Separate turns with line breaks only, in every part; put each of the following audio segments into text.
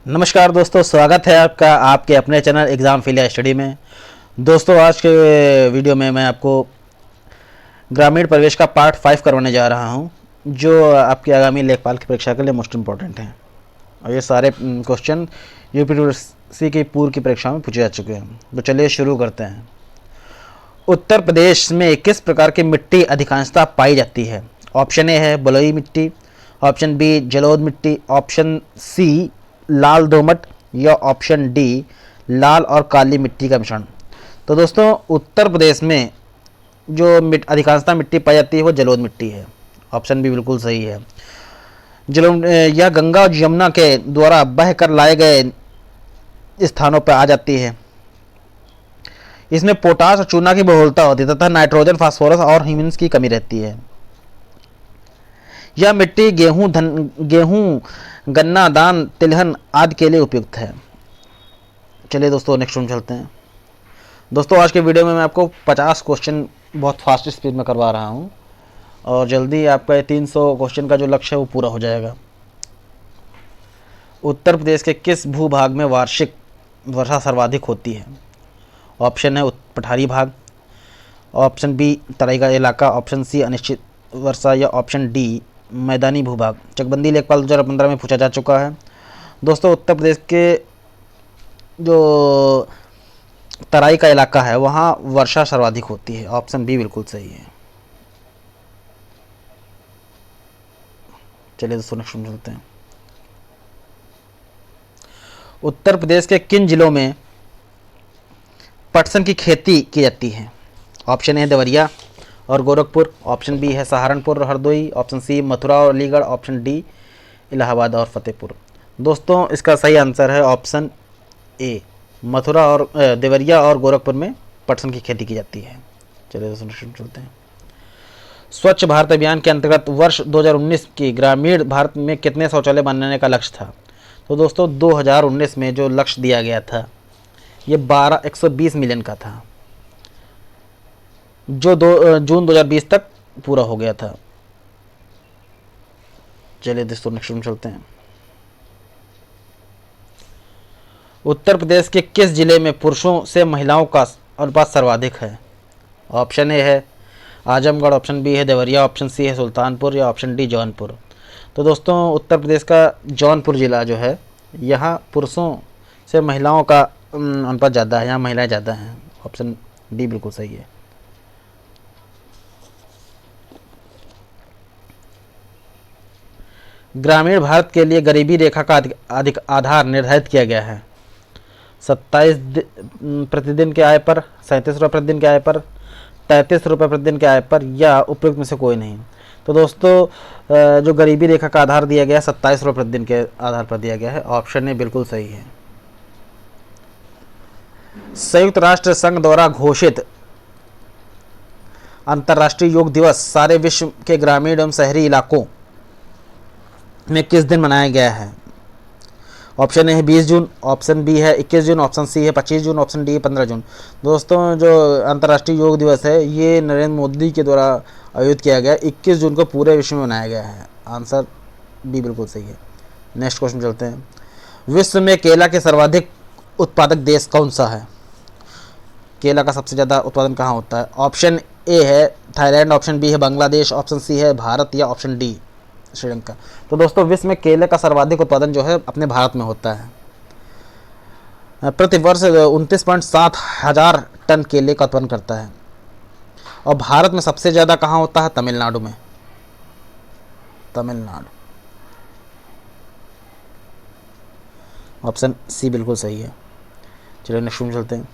नमस्कार दोस्तों, स्वागत है आपका आपके अपने चैनल एग्ज़ाम फेलियर स्टडी में। दोस्तों, आज के वीडियो में मैं आपको ग्रामीण परिवेश का पार्ट 5 करवाने जा रहा हूं, जो आपकी आगामी लेखपाल की परीक्षा के लिए मोस्ट इम्पॉर्टेंट हैं। और ये सारे क्वेश्चन यूपीएससी की पूर्व की परीक्षा में पूछे जा चुके हैं। तो चलिए शुरू करते हैं। उत्तर प्रदेश में किस प्रकार की मिट्टी अधिकांशतः पाई जाती है? ऑप्शन ए है बलुई मिट्टी, ऑप्शन बी जलोढ़ मिट्टी, ऑप्शन सी लाल दोमट, या ऑप्शन डी लाल और काली मिट्टी का मिश्रण। तो दोस्तों, उत्तर प्रदेश में जो अधिकांशतः मिट्टी पाई जाती है वो जलोढ़ मिट्टी है। ऑप्शन बी बिल्कुल सही है। जलोढ़ यह गंगा और यमुना के द्वारा बह कर लाए गए स्थानों पर आ जाती है। इसमें पोटास और चूना की बहुलता होती है तथा नाइट्रोजन, फास्फोरस और ह्यूमस की कमी रहती है। यह मिट्टी गेहूं, गन्ना, धान, तिलहन आदि के लिए उपयुक्त है। चलिए दोस्तों, नेक्स्ट में चलते हैं। दोस्तों, आज के वीडियो में मैं आपको 50 क्वेश्चन बहुत फास्ट स्पीड में करवा रहा हूं और जल्दी आपका 300 क्वेश्चन का जो लक्ष्य है वो पूरा हो जाएगा। उत्तर प्रदेश के किस भूभाग में वार्षिक वर्षा सर्वाधिक होती है? ऑप्शन है पठारी भाग, ऑप्शन बी तराई का इलाका, ऑप्शन सी अनिश्चित वर्षा, या ऑप्शन डी मैदानी भूभाग। चकबंदी लेखपाल 2015 में पूछा जा चुका है। दोस्तों, उत्तर प्रदेश के जो तराई का इलाका है वहाँ वर्षा सर्वाधिक होती है। ऑप्शन बी बिल्कुल सही है। चलिए दोस्तों, नेक्स्ट चलते हैं। उत्तर प्रदेश के किन जिलों में पटसन की खेती की जाती है? ऑप्शन ए देवरिया और गोरखपुर, ऑप्शन बी है सहारनपुर और हरदोई, ऑप्शन सी मथुरा और अलीगढ़, ऑप्शन डी इलाहाबाद और फतेहपुर। दोस्तों, इसका सही आंसर है ऑप्शन ए, मथुरा और देवरिया और गोरखपुर में पटसन की खेती की जाती है। चलिए दोस्तों, चलते हैं। स्वच्छ भारत अभियान के अंतर्गत वर्ष 2019 की ग्रामीण भारत में कितने शौचालय बनाने का लक्ष्य था? तो दोस्तों, 2019 में जो लक्ष्य दिया गया था ये 120 मिलियन का था, जो जून 2020 तक पूरा हो गया था। चलिए दोस्तों, नेक्स्ट में चलते हैं। उत्तर प्रदेश के किस जिले में पुरुषों से महिलाओं का अनुपात सर्वाधिक है? ऑप्शन ए है आजमगढ़, ऑप्शन बी है देवरिया, ऑप्शन सी है सुल्तानपुर, या ऑप्शन डी जौनपुर। तो दोस्तों, उत्तर प्रदेश का जौनपुर जिला जो है यहाँ पुरुषों से महिलाओं का अनुपात ज़्यादा है, यहाँ महिलाएं ज़्यादा हैं। ऑप्शन डी बिल्कुल सही है। ग्रामीण भारत के लिए गरीबी रेखा का अधिक आधार निर्धारित किया गया है। 27 प्रतिदिन के आय पर, 37 रुपये प्रतिदिन के आय पर, 33 रुपये प्रतिदिन के आय पर, या उपयुक्त में से कोई नहीं। तो दोस्तों, जो गरीबी रेखा का आधार दिया गया है 27 रुपये प्रतिदिन के आधार पर दिया गया है। ऑप्शन ए बिल्कुल सही है। संयुक्त राष्ट्र संघ द्वारा घोषित अंतर्राष्ट्रीय योग दिवस सारे विश्व के ग्रामीण एवं शहरी इलाकों में किस दिन मनाया गया है? ऑप्शन ए है 20 जून, ऑप्शन बी है 21 जून, ऑप्शन सी है 25 जून, ऑप्शन डी है 15 जून। दोस्तों, जो अंतर्राष्ट्रीय योग दिवस है ये नरेंद्र मोदी के द्वारा आयोजित किया गया, 21 जून को पूरे विश्व में मनाया गया है। आंसर बी बिल्कुल सही है। नेक्स्ट क्वेश्चन चलते हैं। विश्व में केला के सर्वाधिक उत्पादक देश कौन सा है? केला का सबसे ज़्यादा उत्पादन कहाँ होता है? ऑप्शन ए है थाईलैंड, ऑप्शन बी है बांग्लादेश, ऑप्शन सी है भारत, या ऑप्शन डी श्रीलंका। तो दोस्तों, विश्व में केले का सर्वाधिक उत्पादन जो है अपने भारत में होता है। प्रति वर्ष 29.7 हजार टन केले का उत्पादन करता है। और भारत में सबसे ज़्यादा कहाँ होता है? तमिलनाडु में। तमिलनाडु। ऑप्शन सी बिल्कुल सही है। चलिए नेक्स्ट में चलते हैं।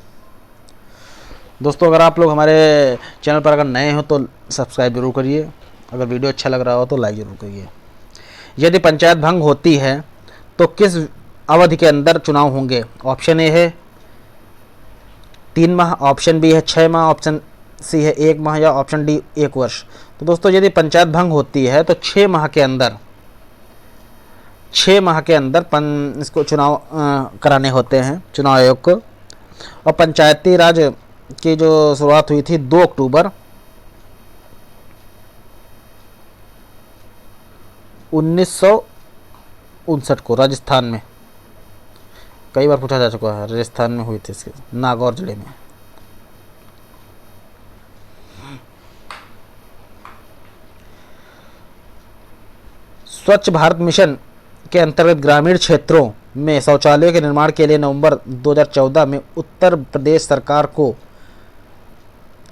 दोस्तों, अगर आप लोग हमारे चैनल पर अगर नए हो तो सब्सक्राइब जरूर करिए। अगर वीडियो अच्छा लग रहा हो तो लाइक जरूर करिए। यदि पंचायत भंग होती है तो किस अवधि के अंदर चुनाव होंगे? ऑप्शन ए है 3 माह, ऑप्शन बी है 6 माह, ऑप्शन सी है 1 माह, या ऑप्शन डी 1 वर्ष। तो दोस्तों, यदि पंचायत भंग होती है तो 6 माह के अंदर इसको चुनाव कराने होते हैं चुनाव आयोग को। और पंचायती राज की जो शुरुआत हुई थी 2 अक्टूबर 1959 को राजस्थान में। कई बार पूछा जा चुका है, राजस्थान में हुई थी, इसके नागौर जिले में। स्वच्छ भारत मिशन के अंतर्गत ग्रामीण क्षेत्रों में शौचालयों के निर्माण के लिए नवंबर 2014 में उत्तर प्रदेश सरकार को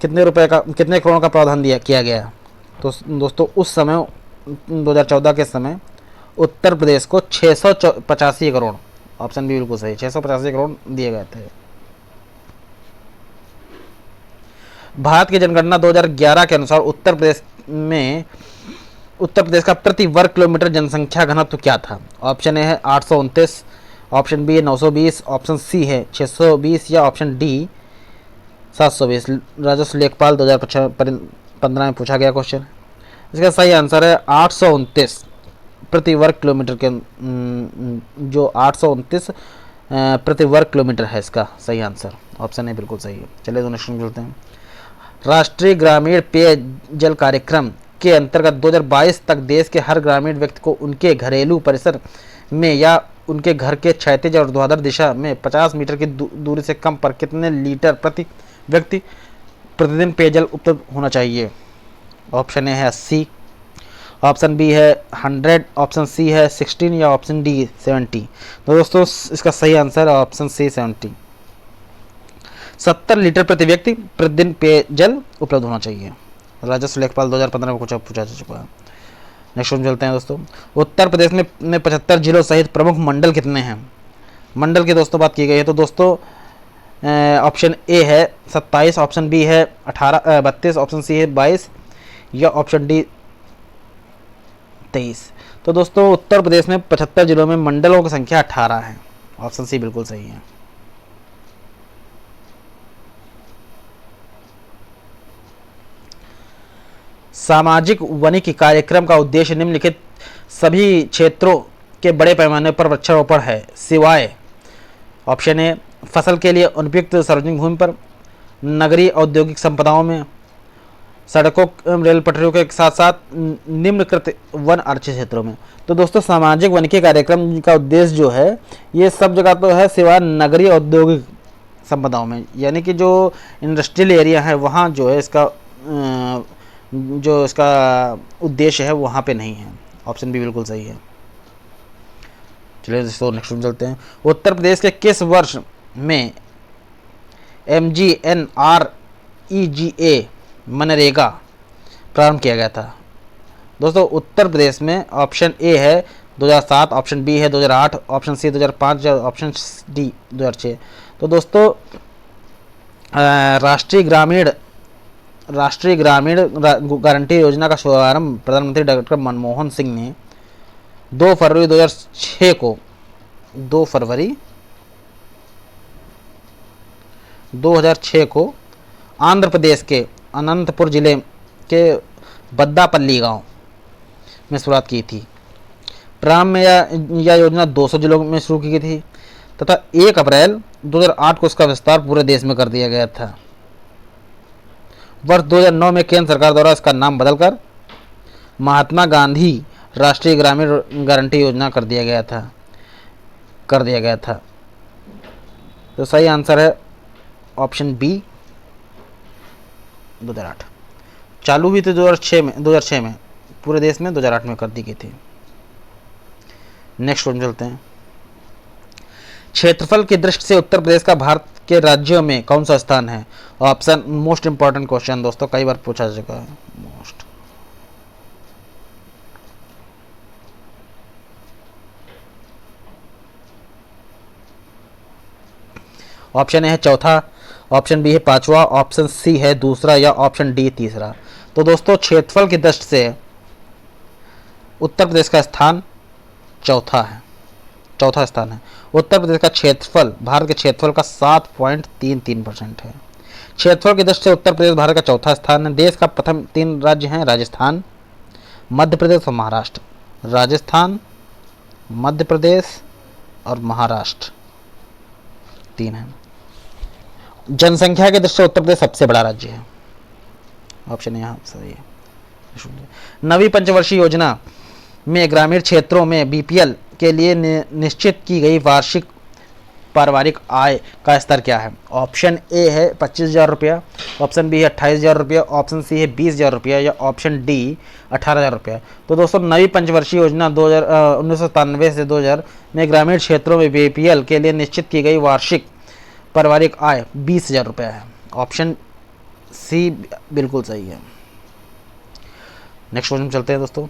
कितने करोड़ का प्रावधान किया गया? तो दोस्तों उस समय 2014 के समय उत्तर प्रदेश को 685 करोड़, ऑप्शन बी बिल्कुल सही, 685 करोड़ दिए गए थे। भारत की जनगणना 2011 के अनुसार उत्तर प्रदेश का प्रति वर्ग किलोमीटर जनसंख्या घनत्व क्या था? ऑप्शन ए है 829, ऑप्शन बी है 920, ऑप्शन सी है 620 या ऑप्शन डी 720। राजस्व लेखपाल 2015 में पूछा गया क्वेश्चन। इसका सही आंसर है 829 प्रति वर्ग किलोमीटर के, जो 829 प्रति वर्ग किलोमीटर है इसका सही आंसर। ऑप्शन ए बिल्कुल सही है। चलिए तो नेक्स्ट चलते हैं। राष्ट्रीय ग्रामीण पेयजल कार्यक्रम के अंतर्गत 2022 तक देश के हर ग्रामीण व्यक्ति को उनके घरेलू परिसर में या उनके घर के क्षैतिज और ऊर्ध्वाधर दिशा में 50 मीटर की दूरी से कम पर कितने लीटर प्रति व्यक्ति प्रतिदिन पेयजल उपलब्ध होना चाहिए? ऑप्शन ए है 80, ऑप्शन बी है 100, ऑप्शन सी है 16 या ऑप्शन डी 70। तो दोस्तों इसका सही आंसर है ऑप्शन सी 70। 70 लीटर प्रति व्यक्ति प्रतिदिन पेयजल उपलब्ध होना चाहिए। राजस्व लेखपाल 2015 में पूछा जा चुका है। नेक्स्ट हम चलते हैं दोस्तों। उत्तर प्रदेश में 75 जिलों सहित प्रमुख मंडल कितने हैं? मंडल की दोस्तों बात की गई है तो दोस्तों ऑप्शन ए है 27, ऑप्शन बी है 32, ऑप्शन सी है 22 या ऑप्शन डी 23। तो दोस्तों उत्तर प्रदेश में 75 जिलों में मंडलों की संख्या 18 है। ऑप्शन सी बिल्कुल सही है। सामाजिक वनिक कार्यक्रम का उद्देश्य निम्नलिखित सभी क्षेत्रों के बड़े पैमाने पर वृक्षारोपण है सिवाय ऑप्शन ए फसल के लिए अनुपयुक्त सार्वजनिक भूमि पर, नगरीय औद्योगिक संपदाओं में, सड़कों रेल पटरियों के साथ साथ निम्नकृत वन आरक्षित क्षेत्रों में। तो दोस्तों सामाजिक वनिकी कार्यक्रम का उद्देश्य जो है ये सब जगह तो है सिवाय नगरीय औद्योगिक संपदाओं में, यानी कि जो इंडस्ट्रियल एरिया है वहाँ जो है इसका उद्देश्य है वहाँ पे नहीं है। ऑप्शन बी बिल्कुल सही है। चलिए दोस्तों नेक्स्ट में चलते हैं। उत्तर प्रदेश के किस वर्ष में MGNREGA मनरेगा प्रारंभ किया गया था? दोस्तों उत्तर प्रदेश में ऑप्शन ए है 2007, ऑप्शन बी है 2008, ऑप्शन सी 2005 या ऑप्शन डी 2006। तो दोस्तों राष्ट्रीय ग्रामीण गारंटी योजना का शुभारंभ प्रधानमंत्री डॉक्टर मनमोहन सिंह ने 2 फरवरी 2006 को आंध्र प्रदेश के अनंतपुर जिले के बद्दापल्ली गांव में शुरुआत की थी। प्रारंभ में यह योजना 200 जिलों में शुरू की गई थी तथा 1 अप्रैल 2008 को इसका विस्तार पूरे देश में कर दिया गया था। वर्ष 2009 में केंद्र सरकार द्वारा इसका नाम बदलकर महात्मा गांधी राष्ट्रीय ग्रामीण गारंटी योजना कर दिया गया था। तो सही आंसर है ऑप्शन बी 2008। चालू हुई थी 2006 में पूरे देश में, 2008 में कर दी गई थी। नेक्स्ट क्वेश्चन चलते हैं। क्षेत्रफल की दृष्टि से उत्तर प्रदेश का भारत के राज्यों में कौन सा स्थान है? ऑप्शन मोस्ट इंपॉर्टेंट क्वेश्चन दोस्तों, कई बार पूछा जा चुका है। मोस्ट ऑप्शन ए है चौथा, ऑप्शन बी है पांचवा, ऑप्शन सी है दूसरा या ऑप्शन डी तीसरा। तो दोस्तों क्षेत्रफल की दृष्टि से उत्तर प्रदेश का स्थान चौथा स्थान है। उत्तर प्रदेश का क्षेत्रफल भारत के क्षेत्रफल का 7.33% है। क्षेत्रफल की दृष्टि से उत्तर प्रदेश भारत का चौथा स्थान है। देश का प्रथम 3 राज्य हैं राजस्थान, मध्य प्रदेश और महाराष्ट्र। राजस्थान, मध्य प्रदेश और महाराष्ट्र 3 हैं। जनसंख्या की दृष्टि से उत्तर प्रदेश सबसे बड़ा राज्य है। ऑप्शन यहाँ सही है। नवी पंचवर्षीय योजना में ग्रामीण क्षेत्रों में BPL के लिए निश्चित की गई वार्षिक पारिवारिक आय का स्तर क्या है? ऑप्शन ए है 25,000 रुपया, ऑप्शन बी है 28,000 रुपया, ऑप्शन सी है 20,000 रुपया या ऑप्शन डी 18,000 रुपया। तो दोस्तों नई पंचवर्षीय योजना 1997 से 2000 में ग्रामीण क्षेत्रों में बीपीएल के लिए निश्चित की गई वार्षिक पारिवारिक आय 20,000 रुपया है। ऑप्शन सी बिल्कुल सही है। नेक्स्ट क्वेश्चन चलते हैं दोस्तों।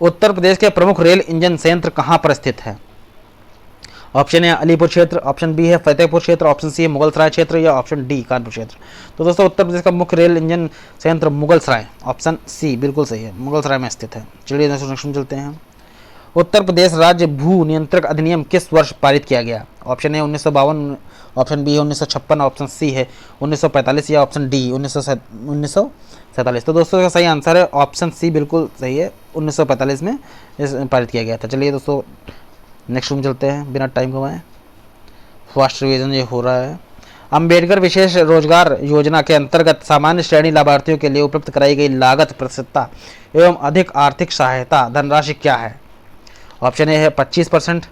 उत्तर प्रदेश के प्रमुख रेल इंजन संयंत्र कहाँ पर स्थित है? ऑप्शन ए अलीपुर क्षेत्र, ऑप्शन बी है फतेहपुर क्षेत्र, ऑप्शन सी है मुगलसराय क्षेत्र या ऑप्शन डी कानपुर क्षेत्र। तो दोस्तों उत्तर प्रदेश का मुख्य रेल इंजन संयंत्र मुगलसराय, ऑप्शन सी बिल्कुल सही है, मुगलसराय में स्थित है। चलिए नेक्स्ट चलते हैं। उत्तर प्रदेश राज्य भू नियंत्रक अधिनियम किस वर्ष पारित किया गया? ऑप्शन ए 1952, ऑप्शन बी है 1956, ऑप्शन सी है 1945 या ऑप्शन डी 1947। तो दोस्तों का सही आंसर है ऑप्शन सी बिल्कुल सही है, 1945 में पारित किया गया था। चलिए दोस्तों नेक्स्ट रूम चलते हैं बिना टाइम गवाए। फास्ट रिवीजन ये हो रहा है। अंबेडकर विशेष रोजगार योजना के अंतर्गत सामान्य श्रेणी लाभार्थियों के लिए उपलब्ध कराई गई लागत प्रतिशतता एवं अधिक आर्थिक सहायता धनराशि क्या है? ऑप्शन ए है 25%,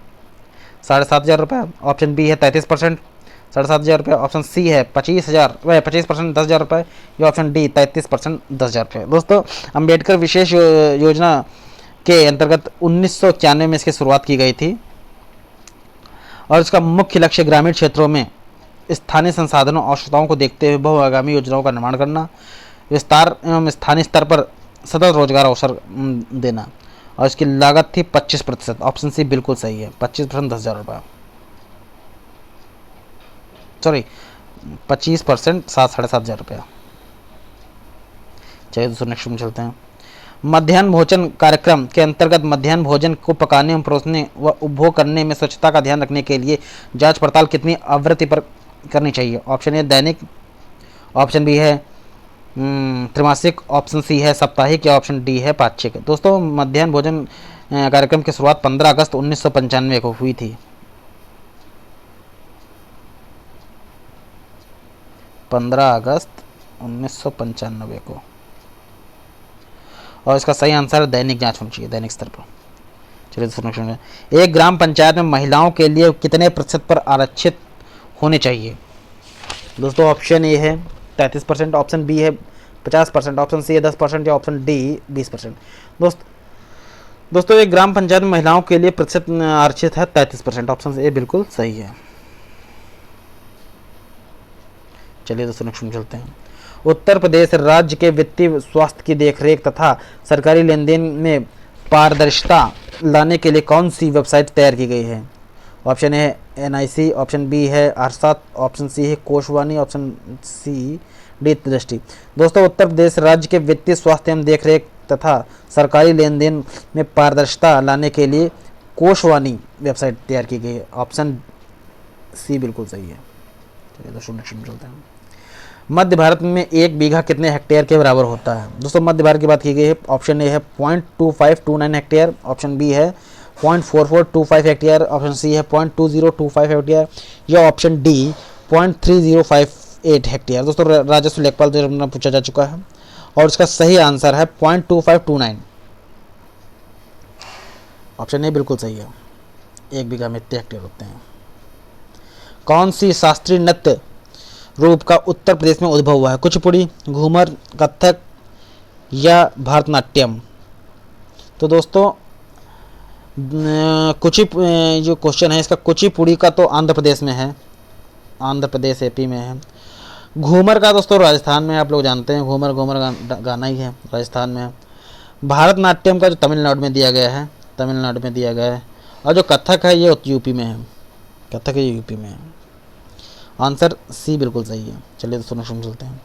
7,500 रुपये, ऑप्शन बी है 33%, 7,500 रुपये, ऑप्शन सी है 25% 10,000 रुपये या ऑप्शन डी 33% 10,000 रुपये। दोस्तों अंबेडकर विशेष योजना के अंतर्गत 1991 में इसकी शुरुआत की गई थी और इसका मुख्य लक्ष्य ग्रामीण क्षेत्रों में स्थानीय संसाधनों और आवश्यकताओं को देखते हुए बहुआगामी योजनाओं का निर्माण करना, विस्तार एवं स्थानीय स्तर पर सतत रोजगार अवसर देना और इसकी लागत थी 25%। ऑप्शन सी बिल्कुल सही है, 25% 10,000 रुपये, सॉरी 25% 7,500 रुपया। चलिए दोस्तों नेक्स्ट में चलते हैं। मध्याह्न भोजन कार्यक्रम के अंतर्गत मध्याह्न भोजन को पकाने एवं परोसने व उपभोग करने में स्वच्छता का ध्यान रखने के लिए जांच पड़ताल कितनी आवृत्ति पर करनी चाहिए? Option A Dainik, option B है त्रैमासिक, ऑप्शन सी है साप्ताहिक या ऑप्शन डी है पाक्षिक। दोस्तों मध्याह्न भोजन कार्यक्रम की शुरुआत 15 अगस्त 1995 को हुई थी। 15 अगस्त 1995 को, और इसका सही आंसर दैनिक जांच होनी चाहिए, दैनिक स्तर पर। चलिए दोस्तों एक ग्राम पंचायत में महिलाओं के लिए कितने प्रतिशत पर आरक्षित होने चाहिए? दोस्तों ऑप्शन ए है 33%, ऑप्शन बी है 50%, ऑप्शन सी है 10% या ऑप्शन डी 20%। दोस्तों एक ग्राम पंचायत में महिलाओं के लिए प्रतिशत आरक्षित है 33%, ऑप्शन ए बिल्कुल सही है। चलिए दोस्तों नेक्स्ट चलते हैं। उत्तर प्रदेश राज्य के वित्तीय स्वास्थ्य की देखरेख तथा सरकारी लेन देन में पारदर्शिता लाने के लिए कौन सी वेबसाइट तैयार की गई है? ऑप्शन ए है NIC, ऑप्शन बी है अरसात, ऑप्शन सी है कोशवानी, ऑप्शन सी डी दृष्टि। दोस्तों उत्तर प्रदेश राज्य के वित्तीय स्वास्थ्य एवं देखरेख तथा सरकारी लेन देन में पारदर्शिता लाने के लिए कोशवानी वेबसाइट तैयार की गई है, ऑप्शन सी बिल्कुल सही है। चलिए दोस्तों नेक्स्ट में चलते हैं। मध्य भारत में 1 बीघा कितने हेक्टेयर के बराबर होता है? दोस्तों मध्य भारत की बात की गई है। ऑप्शन ए है 0.2529 हेक्टेयर, ऑप्शन बी है 0.4425 हेक्टेयर, ऑप्शन सी है 0.2025 हेक्टेयर या ऑप्शन डी 0.3058 हेक्टेयर। दोस्तों राजस्व लेखपाल द्वारा पूछा जा चुका है और इसका सही आंसर है 0.2529। ऑप्शन ए बिल्कुल सही है, 1 बीघा में इतने हेक्टेयर होते हैं। कौन सी शास्त्रीय नृत्य रूप का उत्तर प्रदेश में उद्भव हुआ है? कुचिपुड़ी, घूमर, कथक या भरतनाट्यम? तो दोस्तों जो क्वेश्चन है इसका कुचिपुड़ी का तो आंध्र प्रदेश में है, आंध्र प्रदेश AP में है। घूमर का दोस्तों राजस्थान में, आप लोग जानते हैं घूमर गाना ही है, राजस्थान में है। भरतनाट्यम का जो तमिलनाडु में दिया गया है, तमिलनाडु में दिया गया है। और जो कथक है ये यूपी में है, कथक ये यूपी में है। आंसर सी बिल्कुल सही है। चलिए दोस्तों नेक्स्ट चलते हैं।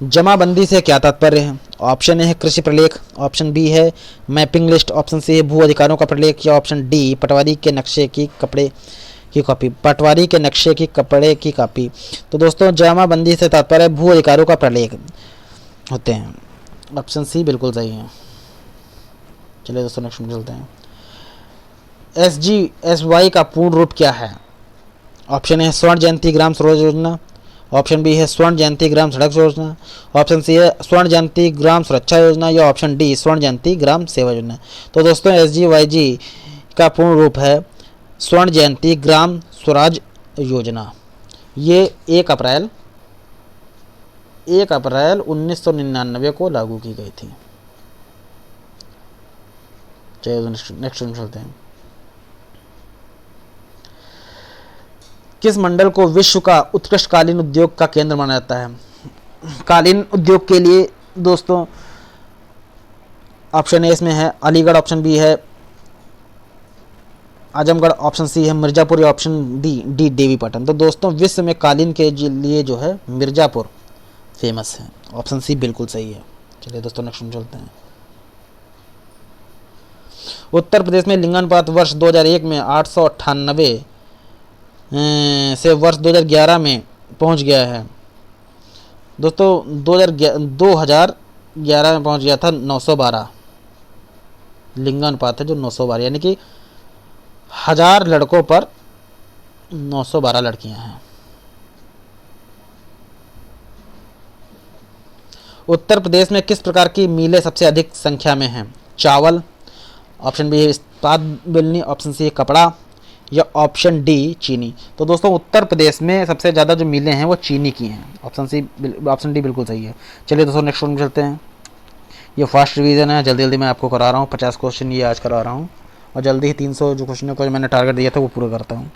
जमाबंदी से क्या तात्पर्य है? ऑप्शन ए है कृषि प्रलेख, ऑप्शन बी है मैपिंग लिस्ट, ऑप्शन सी है भू अधिकारों का प्रलेख या ऑप्शन डी पटवारी के नक्शे की कपड़े की कॉपी। पटवारी के नक्शे की कपड़े की कॉपी। तो दोस्तों जमाबंदी से तात्पर्य भू अधिकारों का प्रलेख होते हैं, ऑप्शन सी बिल्कुल सही है। चलिए दोस्तों नेक्स्ट चलते हैं। SGSY का पूर्ण रूप क्या है? ऑप्शन है स्वर्ण जयंती ग्राम सरोवर योजना, ऑप्शन बी है स्वर्ण जयंती ग्राम सड़क योजना, ऑप्शन सी है स्वर्ण जयंती ग्राम सुरक्षा योजना या ऑप्शन डी स्वर्ण जयंती ग्राम सेवा योजना। तो दोस्तों SGYG का पूर्ण रूप है स्वर्ण जयंती ग्राम स्वराज योजना, ये 1 अप्रैल 1999 को लागू की गई थी। चलिए नेक्स्ट चलते हैं। किस मंडल को विश्व का उत्कृष्ट कालीन उद्योग का केंद्र माना जाता है? कालीन उद्योग के लिए दोस्तों ऑप्शन ए इसमें है अलीगढ़, ऑप्शन बी है आजमगढ़, ऑप्शन सी है मिर्ज़ापुर या ऑप्शन डी देवीपाटन। तो दोस्तों विश्व में कालीन के लिए जो है मिर्ज़ापुर फेमस है। ऑप्शन सी बिल्कुल सही है। चलिए दोस्तों नेक्स्ट चलते हैं। उत्तर प्रदेश में लिंगानुपात वर्ष 2001 में 898 से वर्ष 2011 में पहुंच गया है। दोस्तों 2011 में पहुंच गया था 912 लिंगानुपात है जो 912, यानी कि 1000 लड़कों पर 912 लड़कियां हैं। उत्तर प्रदेश में किस प्रकार की मिलें सबसे अधिक संख्या में हैं? चावल, ऑप्शन बी है इस्पात बिल्नी, ऑप्शन सी है कपड़ा या ऑप्शन डी चीनी। तो दोस्तों उत्तर प्रदेश में सबसे ज़्यादा जो मिलें हैं वो चीनी की हैं। ऑप्शन डी बिल्कुल सही है। चलिए दोस्तों नेक्स्ट में चलते हैं। ये फास्ट रिवीजन है, जल्दी जल्दी मैं आपको करा रहा हूँ। 50 क्वेश्चन ये आज करा रहा हूँ और जल्दी ही 300 जो क्वेश्चनों को मैंने टारगेट दिया था वो पूरा करता हूँ।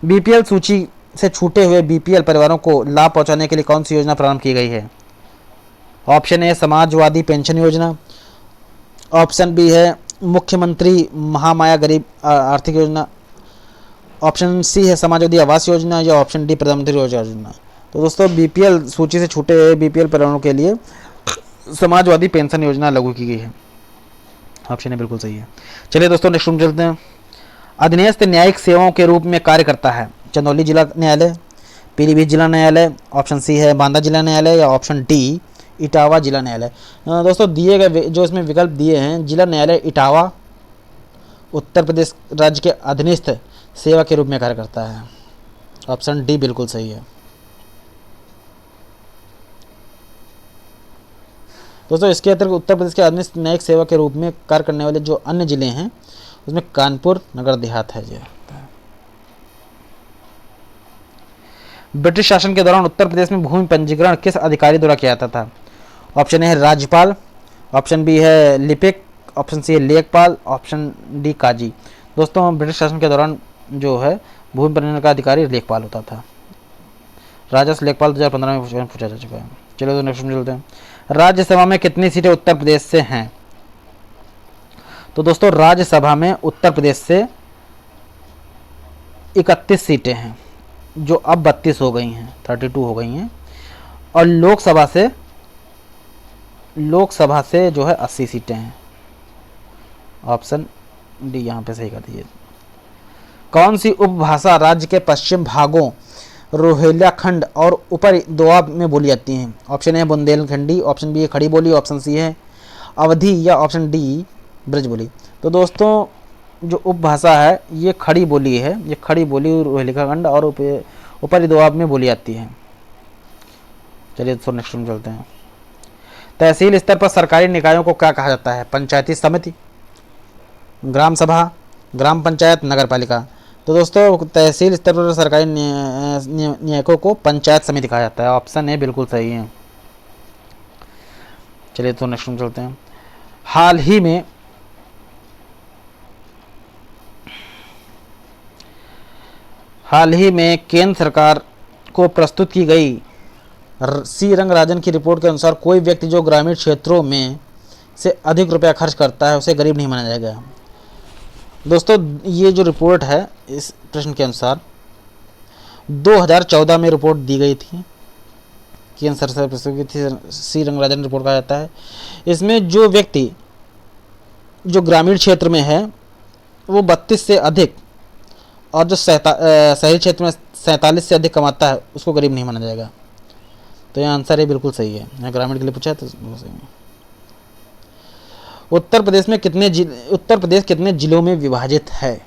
बीपीएल सूची से छूटे हुए बीपीएल परिवारों को लाभ पहुँचाने के लिए कौन सी योजना प्रारंभ की गई है? ऑप्शन ए समाजवादी पेंशन योजना, ऑप्शन बी है मुख्यमंत्री महामाया गरीब आर्थिक योजना, ऑप्शन सी है समाजवादी आवास योजना या ऑप्शन डी प्रधानमंत्री रोजगार योजना। तो दोस्तों बीपीएल सूची से छूटे हुए बीपीएल परिवारों के लिए समाजवादी पेंशन योजना लागू की गई है। ऑप्शन ए बिल्कुल सही है। चलिए दोस्तों नेक्स्ट में चलते हैं। अधीनस्थ न्यायिक सेवाओं के रूप में कार्य करता है? चंदौली जिला न्यायालय, पीलीभीत जिला न्यायालय, ऑप्शन सी है बांदा जिला न्यायालय या ऑप्शन डी इटावा जिला न्यायालय। दोस्तों दिए गए जो इसमें विकल्प दिए हैं, जिला न्यायालय इटावा उत्तर प्रदेश राज्य के अधीनस्थ सेवा के रूप में कार्य करता है। ऑप्शन डी बिल्कुल सही है। दोस्तों इसके अतिरिक्त उत्तर प्रदेश के अधीनस्थ न्यायिक सेवा के रूप में कार्य करने वाले जो अन्य जिले हैं उसमें कानपुर नगर देहात है। जी ब्रिटिश शासन के दौरान उत्तर प्रदेश में भूमि पंजीकरण किस अधिकारी द्वारा किया जाता था? ऑप्शन ए है राज्यपाल, ऑप्शन बी है लिपिक, ऑप्शन सी है लेखपाल, ऑप्शन डी काजी। दोस्तों ब्रिटिश शासन के दौरान जो है भूमि पंजीकरण का अधिकारी लेखपाल होता था। राजस्व लेखपाल 2015 में पूछा जा चुका है। चलो तो नेक्स्ट में चलते हैं। राज्यसभा में कितनी सीटें उत्तर प्रदेश से हैं? तो दोस्तों राज्यसभा में उत्तर प्रदेश से 31 सीटें हैं जो अब 32 हो गई हैं, 32 हो गई हैं। और लोकसभा से जो है 80 सीटें हैं। ऑप्शन डी यहाँ पे सही कर दीजिए। कौन सी उपभाषा राज्य के पश्चिम भागों रोहिल्याखंड और ऊपर दोआब में बोली जाती हैं? Option A Bundelkhandi, option B है खड़ी बोली, ऑप्शन सी है अवधी या ऑप्शन डी ब्रज बोली। तो दोस्तों जो उपभाषा है ये खड़ी बोली है। ये खड़ी बोली रोहिल्याखंड और ऊपरी दोआब में बोली जाती है। चलिए तो नेक्स्ट में चलते हैं। तहसील स्तर पर सरकारी निकायों को क्या कहा जाता है? पंचायती समिति, ग्राम सभा, ग्राम पंचायत, नगर पालिका। तो दोस्तों तहसील स्तर पर सरकारी निकायों को पंचायत समिति कहा जाता है। ऑप्शन ए बिल्कुल सही है। चलिए तो नेक्स्ट में चलते हैं। हाल ही में केंद्र सरकार को प्रस्तुत की गई सी रंगराजन की रिपोर्ट के अनुसार कोई व्यक्ति जो ग्रामीण क्षेत्रों में से अधिक रुपया खर्च करता है उसे गरीब नहीं माना जाएगा। दोस्तों ये जो रिपोर्ट है इस प्रश्न के अनुसार 2014 में रिपोर्ट दी गई थी, केंद्र सरकार से प्रस्तुत की थी, सी रंगराजन रिपोर्ट कहा जाता है। इसमें जो व्यक्ति जो ग्रामीण क्षेत्र में है वो 32 से अधिक और जो शहरी क्षेत्र में 47 से अधिक कमाता है उसको गरीब नहीं माना जाएगा। तो यह आंसर है बिल्कुल सही है। यहाँ ग्रामीण के लिए पूछा है तो सही है। उत्तर प्रदेश कितने जिलों में विभाजित है?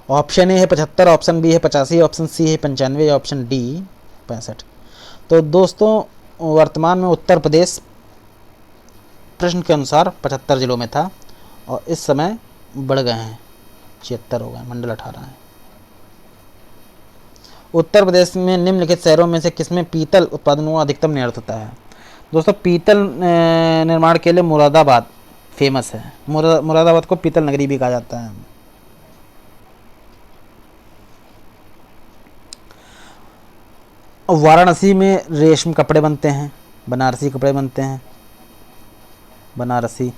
ऑप्शन ए है 75, ऑप्शन बी है 85, ऑप्शन सी है 95 या ऑप्शन डी 65। तो दोस्तों वर्तमान में उत्तर प्रदेश प्रश्न के अनुसार 75 जिलों में था और इस समय बढ़ गए हैं, 76 हो गए, मंडल 18 है। उत्तर प्रदेश में निम्नलिखित शहरों में से किसमें पीतल उत्पादन को अधिकतम निर्यात होता है? दोस्तों पीतल निर्माण के लिए मुरादाबाद फेमस है। मुरादाबाद को पीतल नगरी भी कहा जाता है। वाराणसी में रेशम कपड़े बनते हैं, बनारसी कपड़े बनते हैं, बनारसी।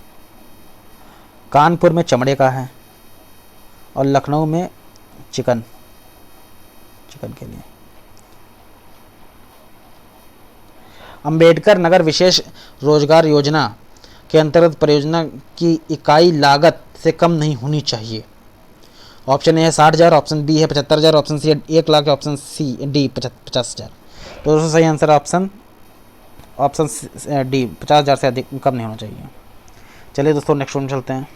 कानपुर में चमड़े का है और लखनऊ में चिकन के लिए। अंबेडकर नगर विशेष रोजगार योजना के अंतर्गत परियोजना की इकाई लागत से कम नहीं होनी चाहिए। ऑप्शन ए है 60,000, ऑप्शन बी है 75,000, ऑप्शन सी है 1,00,000, ऑप्शन सी डी 50,000। तो दोस्तों सही आंसर ऑप्शन डी 50,000 से अधिक कम नहीं होना चाहिए। चलिए दोस्तों नेक्स्ट वन चलते हैं।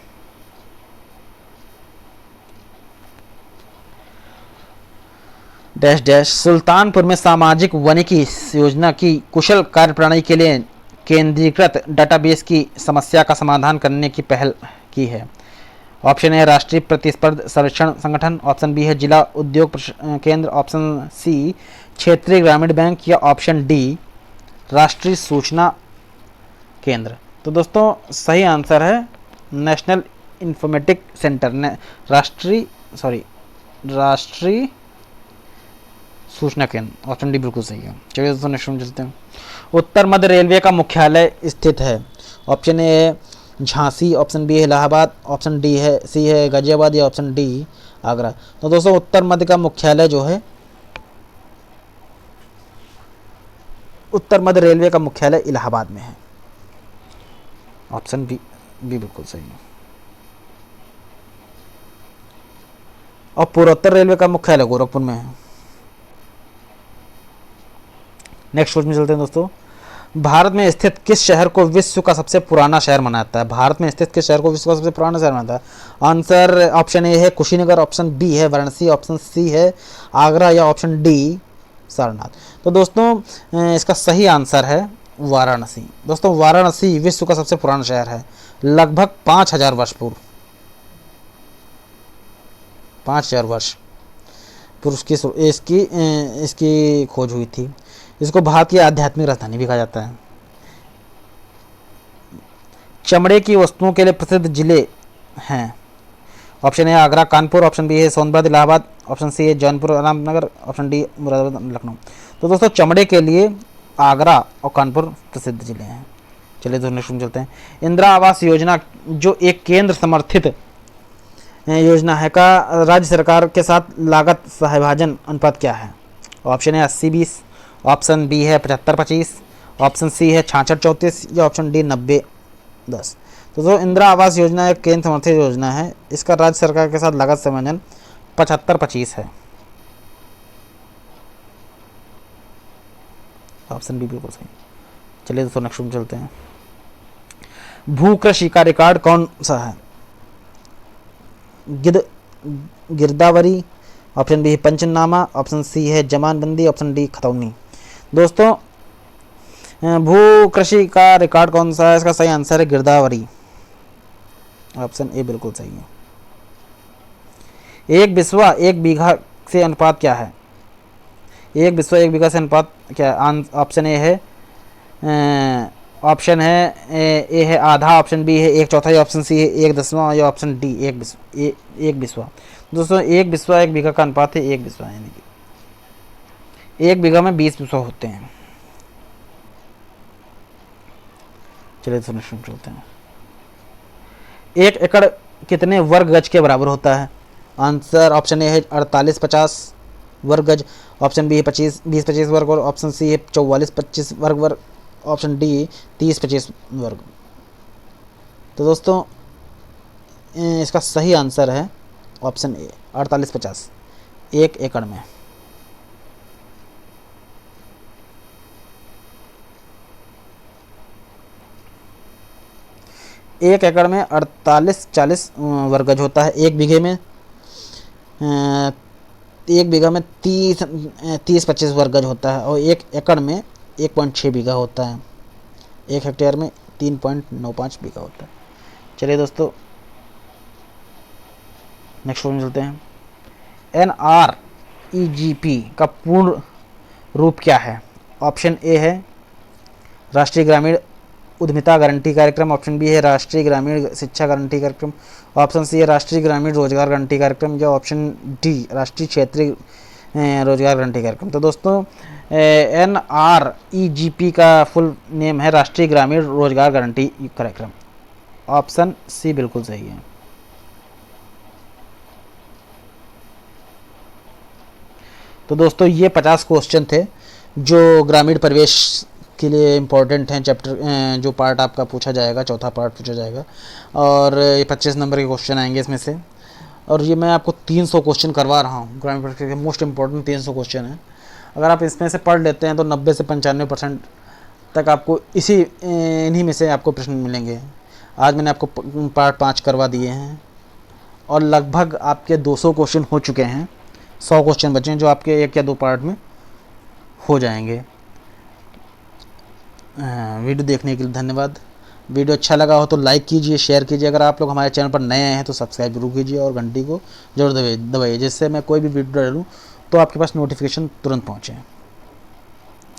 डैश डैश सुल्तानपुर में सामाजिक वानिकी योजना की कुशल कार्यप्रणाली के लिए केंद्रीकृत डाटाबेस की समस्या का समाधान करने की पहल की है। ऑप्शन ए राष्ट्रीय प्रतिस्पर्धा सर्वेक्षण संगठन, ऑप्शन बी है जिला उद्योग केंद्र, ऑप्शन सी क्षेत्रीय ग्रामीण बैंक, या ऑप्शन डी राष्ट्रीय सूचना केंद्र। तो दोस्तों सही आंसर है नेशनल इंफॉर्मेटिक सेंटर, राष्ट्रीय सूचना केंद्र। ऑप्शन डी बिल्कुल सही है। चलिए दोस्तों नेक्स्ट चलते हैं। उत्तर मध्य रेलवे का मुख्यालय स्थित है। ऑप्शन ए है झांसी, ऑप्शन बी है इलाहाबाद, ऑप्शन सी है गाजियाबाद, या ऑप्शन डी आगरा। तो दोस्तों उत्तर मध्य का मुख्यालय जो है, उत्तर मध्य रेलवे का मुख्यालय इलाहाबाद में है। ऑप्शन बी बिल्कुल सही है। और पूर्वोत्तर रेलवे का मुख्यालय गोरखपुर में है। नेक्स्ट क्वेश्चन में चलते हैं दोस्तों। भारत में स्थित किस शहर को विश्व का सबसे पुराना शहर माना जाता है? भारत में स्थित किस शहर को विश्व का सबसे पुराना शहर माना जाता है? आंसर ऑप्शन ए है कुशीनगर, ऑप्शन बी है वाराणसी, ऑप्शन सी है आगरा, या ऑप्शन डी सारनाथ। तो दोस्तों इसका सही आंसर है वाराणसी। दोस्तों वाराणसी विश्व का सबसे पुराना शहर है। लगभग 5,000 वर्ष पूर्व 5,000 वर्ष पूर्व इसकी खोज हुई थी। इसको भारत की आध्यात्मिक राजधानी भी कहा जाता है। चमड़े की वस्तुओं के लिए प्रसिद्ध जिले हैं। Option A Agra, Kanpur, option B है सोनभद्र, इलाहाबाद, ऑप्शन सी है जौनपुर, रामनगर, ऑप्शन डी मुरादाबाद, लखनऊ। तो दोस्तों चमड़े के लिए आगरा और कानपुर प्रसिद्ध जिले हैं। चलिए दोस्तों नेक्स्ट चलते हैं। इंदिरा आवास योजना जो एक केंद्र समर्थित योजना है का राज्य सरकार के साथ लागत सहभाजन अनुपात क्या है? ऑप्शन ए 80-20, ऑप्शन बी है 75-25, ऑप्शन सी है 66-34, या ऑप्शन डी 90-10। तो जो इंदिरा आवास योजना एक केंद्र समर्थित योजना है, इसका राज्य सरकार के साथ लागत संयोजन 75-25 है। ऑप्शन बी बिल्कुल सही। चलिए दोस्तों नेक्स्ट में चलते हैं। भू कृषि का रिकॉर्ड कौन सा है? गिरदावरी, ऑप्शन बी है पंचनामा, ऑप्शन सी है जमानबंदी, ऑप्शन डी खतौनी। दोस्तों भू कृषि का रिकॉर्ड कौन सा है? इसका सही आंसर है गिरदावरी। ऑप्शन ए बिल्कुल सही है। एक बिस्वा एक बीघा से अनुपात क्या है? एक बिस्वा एक बीघा से अनुपात क्या है? ऑप्शन ए है ए है आधा, ऑप्शन बी है 1/4, ऑप्शन सी है 1/10, या ऑप्शन डी एक बिस्वा। दोस्तों एक बिस्वा एक बीघा का अनुपात है 1 बिस्वा, यानी कि 1 बीघा में 20 बिस्वा होते हैं। चलिए सुनिश्चित चलते हैं। 1 एकड़ कितने वर्ग गज के बराबर होता है? आंसर ऑप्शन ए है 48-50 वर्ग गज, ऑप्शन बी है 20-25 वर्ग, और ऑप्शन सी है 44-25 वर्ग, ऑप्शन डी 30-25 वर्ग। तो दोस्तों इसका सही आंसर है ऑप्शन ए 48-50 1 एकड़ में। एक एकड़ में 48-40 वर्ग गज होता है। 1 बीघे में 1 बीघा में 30-25 वर्ग गज होता है, और 1 एकड़ में 1.6 बीघा होता है। 1 हेक्टेयर में 3.95 बीघा होता है। चलिए दोस्तों नेक्स्ट क्वेश्चन चलते हैं। REGP का पूर्ण रूप क्या है? ऑप्शन ए है राष्ट्रीय ग्रामीण उद्यमिता गारंटी कार्यक्रम, ऑप्शन बी है राष्ट्रीय ग्रामीण शिक्षा गारंटी कार्यक्रम, ऑप्शन सी है राष्ट्रीय ग्रामीण रोजगार गारंटी कार्यक्रम, या ऑप्शन डी राष्ट्रीय क्षेत्रीय रोजगार गारंटी कार्यक्रम। तो दोस्तों NREGP का फुल नेम है राष्ट्रीय ग्रामीण रोजगार गारंटी कार्यक्रम। ऑप्शन सी बिल्कुल सही है। तो दोस्तों ये 50 क्वेश्चन थे जो ग्रामीण परिवेश के लिए इम्पोर्टेंट हैं। चैप्टर जो पार्ट आपका पूछा जाएगा, चौथा पार्ट पूछा जाएगा, और ये 25 नंबर के क्वेश्चन आएंगे इसमें से। और ये मैं आपको 300 क्वेश्चन करवा रहा हूँ, ग्रामीण परिवेश के मोस्ट इम्पोर्टेंट 300 क्वेश्चन हैं। अगर आप इसमें से पढ़ लेते हैं तो 90 से 95% तक आपको इन्हीं में से आपको प्रश्न मिलेंगे। आज मैंने आपको पार्ट 5 करवा दिए हैं और लगभग आपके 200 क्वेश्चन हो चुके हैं। 100 क्वेश्चन बचे हैं जो आपके 1 या 2 पार्ट में हो जाएंगे। वीडियो देखने के लिए धन्यवाद। वीडियो अच्छा लगा हो तो लाइक कीजिए, शेयर कीजिए। अगर आप लोग हमारे चैनल पर नए हैं तो सब्सक्राइब जरूर कीजिए और घंटी को जरूर दबाइए, जिससे मैं कोई भी वीडियो डालूँ तो आपके पास नोटिफिकेशन तुरंत पहुँचे।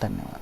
धन्यवाद।